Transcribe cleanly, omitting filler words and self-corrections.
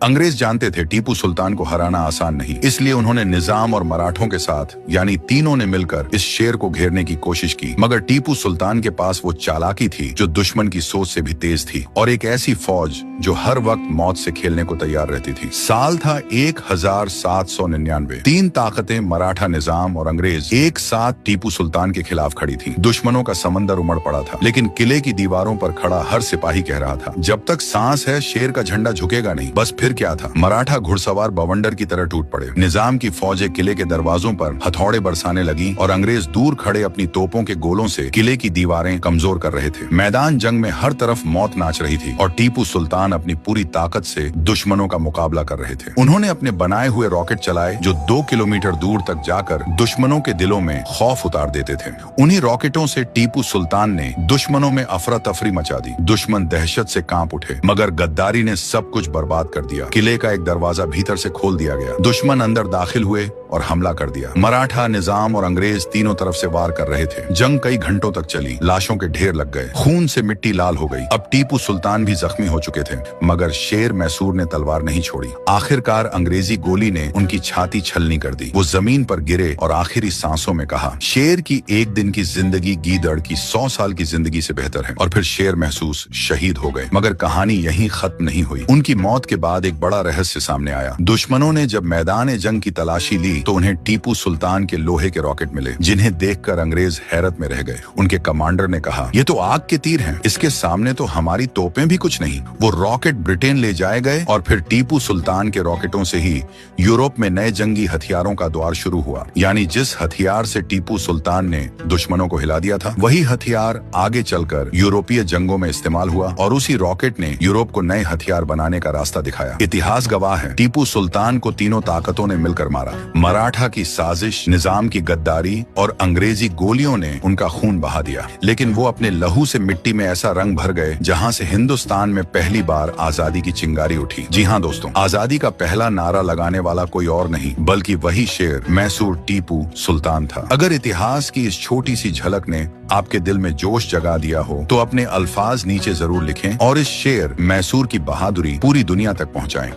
अंग्रेज जानते थे टीपू सुल्तान को हराना आसान नहीं, इसलिए उन्होंने निजाम और मराठों के साथ यानी तीनों ने मिलकर इस शेर को घेरने की कोशिश की। मगर टीपू सुल्तान के पास वो चालाकी थी जो दुश्मन की सोच से भी तेज थी, और एक ऐसी फौज जो हर वक्त मौत से खेलने को तैयार रहती थी। साल था 1799। तीन ताकतें मराठा निजाम और अंग्रेज एक साथ टीपू सुल्तान के खिलाफ खड़ी थी। दुश्मनों का समंदर उमड़ पड़ा था, लेकिन किले की दीवारों पर खड़ा हर सिपाही कह रहा था, जब तक सांस है शेर का झंडा झुकेगा नहीं। बस फिर क्या था, मराठा घुड़सवार बवंडर की तरह टूट पड़े। निजाम की फौजें किले के दरवाजों पर हथौड़े बरसाने लगी और अंग्रेज दूर खड़े अपनी तोपों के गोलों से किले की दीवारें कमजोर कर रहे थे। मैदान जंग में हर तरफ मौत नाच रही थी और टीपू सुल्तान अपनी पूरी ताकत से दुश्मनों का मुकाबला कर रहे थे। उन्होंने अपने बनाए हुए रॉकेट चलाए जो 2 किलोमीटर दूर तक जाकर दुश्मनों के दिलों में खौफ उतार देते थे। उन्हीं रॉकेटों से टीपू सुल्तान ने दुश्मनों में अफरा तफरी मचा दी। दुश्मन दहशत से कांप उठे, मगर गद्दारी ने सब कुछ बर्बाद कर दिया। किले का एक दरवाजा भीतर से खोल दिया गया। दुश्मन अंदर दाखिल हुए और हमला कर दिया। मराठा निजाम और अंग्रेज तीनों तरफ से वार कर रहे थे। जंग कई घंटों तक चली। लाशों के ढेर लग गए, खून से मिट्टी लाल हो गई। अब टीपू सुल्तान भी जख्मी हो चुके थे, मगर शेर मैसूर ने तलवार नहीं छोड़ी। आखिरकार अंग्रेजी गोली ने उनकी छाती छलनी कर दी। वो जमीन पर गिरे और आखिरी सांसों में कहा, शेर की एक दिन की जिंदगी गीदड़ की 100 साल की जिंदगी से बेहतर है। और फिर शेर महसूस शहीद हो गए। मगर कहानी यहीं खत्म नहीं हुई। उनकी मौत के बाद एक बड़ा रहस्य सामने आया। दुश्मनों ने जब मैदान जंग की तलाशी ली तो उन्हें टीपू सुल्तान के लोहे के रॉकेट मिले, जिन्हें देखकर अंग्रेज हैरत में रह गए। उनके कमांडर ने कहा, ये तो आग के तीर हैं, इसके सामने तो हमारी तोपें भी कुछ नहीं। वो रॉकेट ब्रिटेन ले जाए गए और फिर टीपू सुल्तान के रॉकेटों से ही यूरोप में नए जंगी हथियारों का द्वार शुरू हुआ। यानी जिस हथियार से टीपू सुल्तान ने दुश्मनों को हिला दिया था, वही हथियार आगे चलकर यूरोपीय जंगों में इस्तेमाल हुआ और उसी रॉकेट ने यूरोप को नए हथियार बनाने का रास्ता दिखाया। इतिहास गवाह है, टीपू सुल्तान को तीनों ताकतों ने मिलकर मारा। मराठा की साजिश, निजाम की गद्दारी और अंग्रेजी गोलियों ने उनका खून बहा दिया, लेकिन वो अपने लहू से मिट्टी में ऐसा रंग भर गए जहां से हिंदुस्तान में पहली बार आजादी की चिंगारी उठी। जी हाँ दोस्तों, आजादी का पहला नारा लगाने वाला कोई और नहीं बल्कि वही शेर मैसूर टीपू सुल्तान था। अगर इतिहास की इस छोटी सी झलक ने आपके दिल में जोश जगा दिया हो तो अपने अल्फाज नीचे जरूर लिखें और इस शेर मैसूर की बहादुरी पूरी दुनिया तक पहुंचाएं।